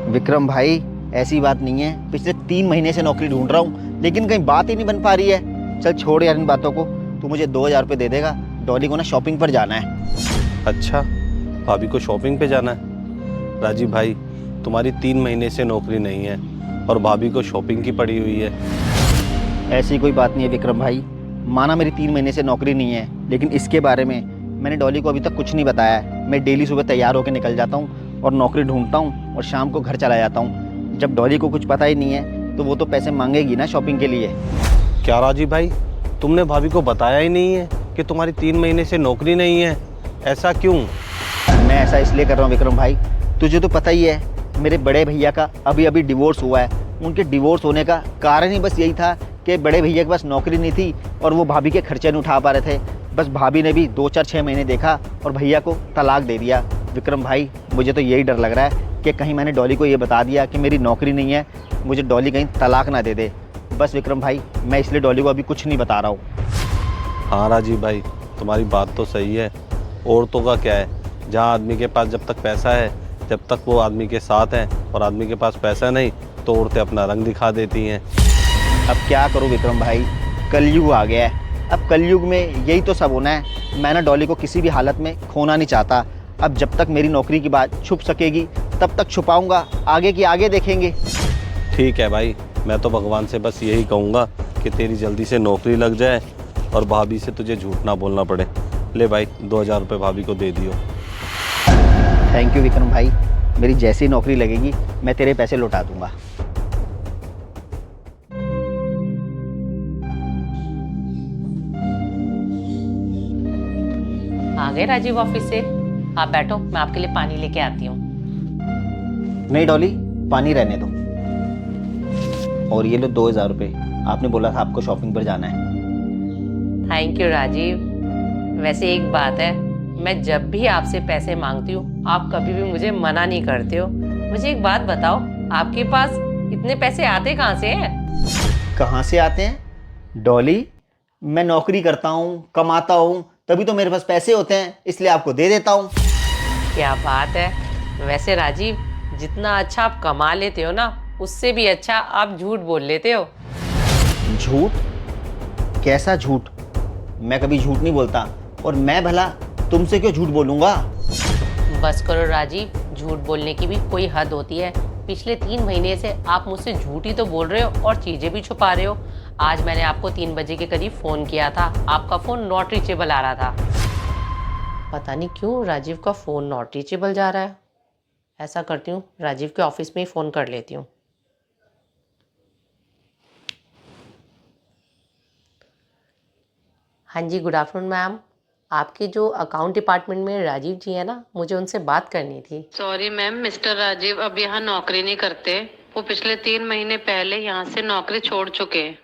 विक्रम भाई, ऐसी बात नहीं है। पिछले 3 महीने से नौकरी ढूंढ रहा हूँ, लेकिन कहीं बात ही नहीं बन पा रही है। चल छोड़ यार इन बातों को। तू मुझे 2,000 रुपये दे देगा। डॉली को ना शॉपिंग पर जाना है। अच्छा, भाभी को शॉपिंग पे जाना है। राजीव भाई, तुम्हारी 3 महीने से नौकरी नहीं है और भाभी को शॉपिंग की पड़ी हुई है। ऐसी कोई बात नहीं है विक्रम भाई। माना मेरी 3 महीने से नौकरी नहीं है, लेकिन इसके बारे में मैंने डॉली को अभी तक कुछ नहीं बताया है। मैं डेली सुबह तैयार होकर निकल जाता हूँ और नौकरी ढूंढता हूँ और शाम को घर चला जाता हूँ। जब डॉली को कुछ पता ही नहीं है तो वो तो पैसे मांगेगी ना शॉपिंग के लिए। क्या राजीव भाई, तुमने भाभी को बताया ही नहीं है कि तुम्हारी 3 महीने से नौकरी नहीं है? ऐसा क्यों? मैं ऐसा इसलिए कर रहा हूँ विक्रम भाई, तुझे तो पता ही है मेरे बड़े भैया का अभी अभी डिवोर्स हुआ है। उनके डिवोर्स होने का कारण ही बस यही था कि बड़े भैया के पास नौकरी नहीं थी और वो भाभी के खर्चे नहीं उठा पा रहे थे। बस भाभी ने भी 2 4 6 महीने देखा और भैया को तलाक दे दिया। विक्रम भाई, मुझे तो यही डर लग रहा है कि कहीं मैंने डॉली को ये बता दिया कि मेरी नौकरी नहीं है, मुझे डॉली कहीं तलाक ना दे दे। बस विक्रम भाई, मैं इसलिए डॉली को अभी कुछ नहीं बता रहा हूँ। हाँ राजीव भाई, तुम्हारी बात तो सही है। औरतों का क्या है, जहाँ आदमी के पास जब तक पैसा है, जब तक वो आदमी के साथ हैं, और आदमी के पास पैसा नहीं तो औरतें अपना रंग दिखा देती हैं। अब क्या करूँ विक्रम भाई, कलयुग आ गया है। अब कलयुग में यही तो सब होना है। मैं ना डॉली को किसी भी हालत में खोना नहीं चाहता। अब जब तक मेरी नौकरी की बात छुप सकेगी तब तक छुपाऊंगा, आगे की आगे देखेंगे। ठीक है भाई, मैं तो भगवान से बस यही कहूँगा कि तेरी जल्दी से नौकरी लग जाए और भाभी से तुझे झूठ ना बोलना पड़े। ले भाई, 2,000 रुपये भाभी को दे दियो। थैंक यू विक्रम भाई, मेरी जैसी नौकरी लगेगी मैं तेरे पैसे लौटा दूंगा। आ गए राजीव ऑफिस से? आप बैठो, मैं आपके लिए पानी लेके आती हूँ। नहीं डॉली, पानी रहने दो। और ये लो 2,000 रुपये। आपने बोला था आपको शॉपिंग पर जाना है। Thank you Rajiv. वैसे एक बात है, मैं जब भी आपसे पैसे मांगती हूँ आप कभी भी मुझे मना नहीं करते हो। मुझे एक बात बताओ, आपके पास इतने पैसे आते कहाँ से हैं? कहाँ से आते हैं डॉली? मैं नौकरी करता हूँ, कमाता हूँ, तभी तो मेरे पास पैसे होते हैं, इसलिए आपको दे देता हूँ। क्या बात है। वैसे राजीव, जितना अच्छा आप कमा लेते हो ना, उससे भी अच्छा आप झूठ बोल लेते हो। झूठ? कैसा झूठ? मैं कभी झूठ नहीं बोलता। और मैं भला तुमसे क्यों झूठ बोलूँगा? बस करो राजीव, झूठ बोलने की भी कोई हद होती है। पिछले 3 महीने से आप मुझसे झूठ ही तो बोल रहे हो और चीज़ें भी छुपा रहे हो। आज मैंने आपको 3 बजे के करीब फ़ोन किया था, आपका फ़ोन नॉट रीचेबल आ रहा था। पता नहीं क्यों राजीव का फ़ोन नॉट रीचेबल जा रहा है। ऐसा करती हूँ, राजीव के ऑफिस में ही फ़ोन कर लेती हूँ। हाँ जी, गुड आफ्टरनून मैम। आपके जो अकाउंट डिपार्टमेंट में राजीव जी है ना, मुझे उनसे बात करनी थी। सॉरी मैम, मिस्टर राजीव अब यहाँ नौकरी नहीं करते। वो पिछले 3 महीने पहले यहाँ से नौकरी छोड़ चुके हैं।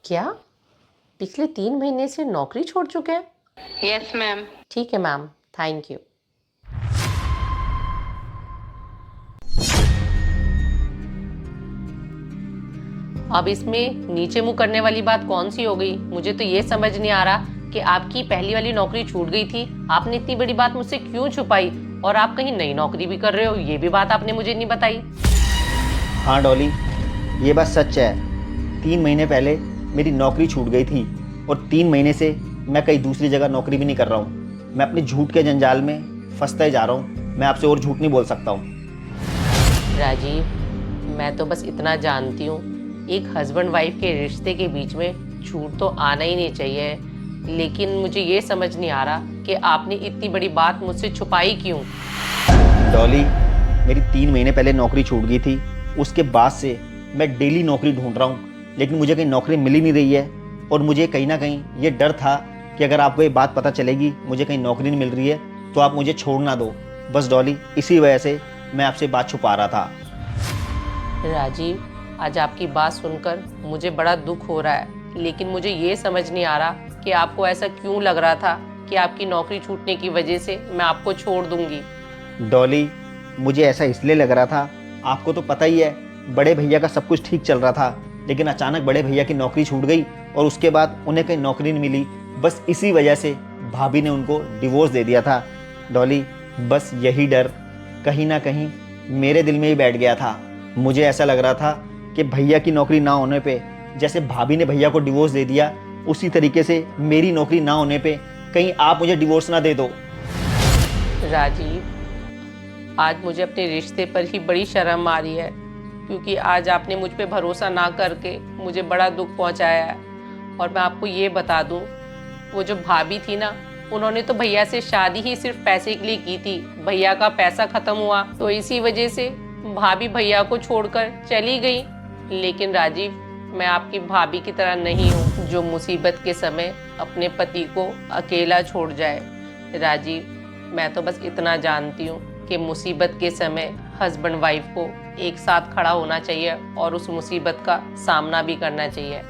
क्या? पिछले 3 महीने से नौकरी छोड़ चुके हैं? Yes ma'am. ठीक है मैम, थैंक यू। अब इसमें नीचे मुँह करने वाली बात कौन सी हो गई? मुझे तो ये समझ नहीं आ रहा कि आपकी पहली वाली नौकरी छूट गई थी, आपने इतनी बड़ी बात मुझसे क्यों छुपाई, और आप कहीं नई नौकरी भी कर रहे हो, ये भी बात आपने मुझे नहीं बताई। हाँ डॉली, ये बात सच है। 3 महीने पहले मेरी नौकरी छूट गई थी और 3 महीने से मैं कहीं दूसरी जगह नौकरी भी नहीं कर रहा हूँ। मैं अपने झूठ के जंजाल में फंसता ही जा रहा हूँ। मैं आपसे और झूठ नहीं बोल सकता हूँ। राजीव, मैं तो बस इतना जानती हूँ, एक हस्बैंड वाइफ के रिश्ते के बीच में झूठ तो आना ही नहीं चाहिए, लेकिन मुझे ये समझ नहीं आ रहा कि आपने इतनी बड़ी बात मुझसे छुपाई क्यों। डॉली, मेरी 3 महीने पहले नौकरी छूट गई थी। उसके बाद से मैं डेली नौकरी ढूंढ रहा हूँ, लेकिन मुझे कहीं नौकरी मिल ही नहीं रही है। और मुझे कहीं ना कहीं ये डर था कि अगर आपको ये बात पता चलेगी मुझे कहीं नौकरी नहीं मिल रही है तो आप मुझे छोड़ ना दो। बस डॉली, इसी वजह से मैं आपसे बात छुपा रहा था। राजीव, आज आपकी बात सुनकर मुझे बड़ा दुख हो रहा है, लेकिन मुझे ये समझ नहीं आ रहा कि आपको ऐसा क्यों लग रहा था कि आपकी नौकरी छूटने की वजह से मैं आपको छोड़ दूंगी। डॉली, मुझे ऐसा इसलिए लग रहा था, आपको तो पता ही है बड़े भैया का सब कुछ ठीक चल रहा था, लेकिन अचानक बड़े भैया की नौकरी छूट गई और उसके बाद उन्हें कहीं नौकरी नहीं मिली। बस इसी वजह से भाभी ने उनको डिवोर्स दे दिया था। डॉली, बस यही डर कहीं ना कहीं मेरे दिल में ही बैठ गया था। मुझे ऐसा लग रहा था कि भैया की नौकरी ना होने पे, जैसे भाभी ने भैया को डिवोर्स दे दिया, उसी तरीके से मेरी नौकरी ना होने पे कहीं आप मुझे डिवोर्स ना दे दो। राजीव, आज मुझे अपने रिश्ते पर ही बड़ी शर्म आ रही है, क्योंकि आज आपने मुझ पे भरोसा ना करके मुझे बड़ा दुख पहुंचाया है। और मैं आपको ये बता दूं, वो जो भाभी थी ना, उन्होंने तो भैया से शादी ही सिर्फ पैसे के लिए की थी। भैया का पैसा खत्म हुआ तो इसी वजह से भाभी भैया को छोड़कर चली गई। लेकिन राजीव, मैं आपकी भाभी की तरह नहीं हूँ जो मुसीबत के समय अपने पति को अकेला छोड़ जाए। राजीव, मैं तो बस इतना जानती हूँ कि मुसीबत के समय हस्बैंड वाइफ को एक साथ खड़ा होना चाहिए और उस मुसीबत का सामना भी करना चाहिए।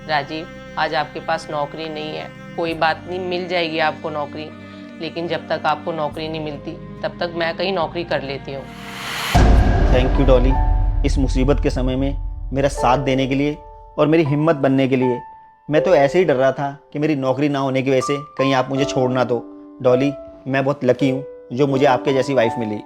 राजीव, आज आपके पास नौकरी नहीं है, कोई बात नहीं, मिल जाएगी आपको नौकरी। लेकिन जब तक आपको नौकरी नहीं मिलती तब तक मैं कहीं नौकरी कर लेती हूँ। थैंक यू डॉली, इस मुसीबत के समय में मेरा साथ देने के लिए और मेरी हिम्मत बनने के लिए। मैं तो ऐसे ही डर रहा था कि मेरी नौकरी ना होने की वजह से कहीं आप मुझे छोड़ ना दो। डॉली, मैं बहुत लकी हूँ जो मुझे आपके जैसी वाइफ मिली।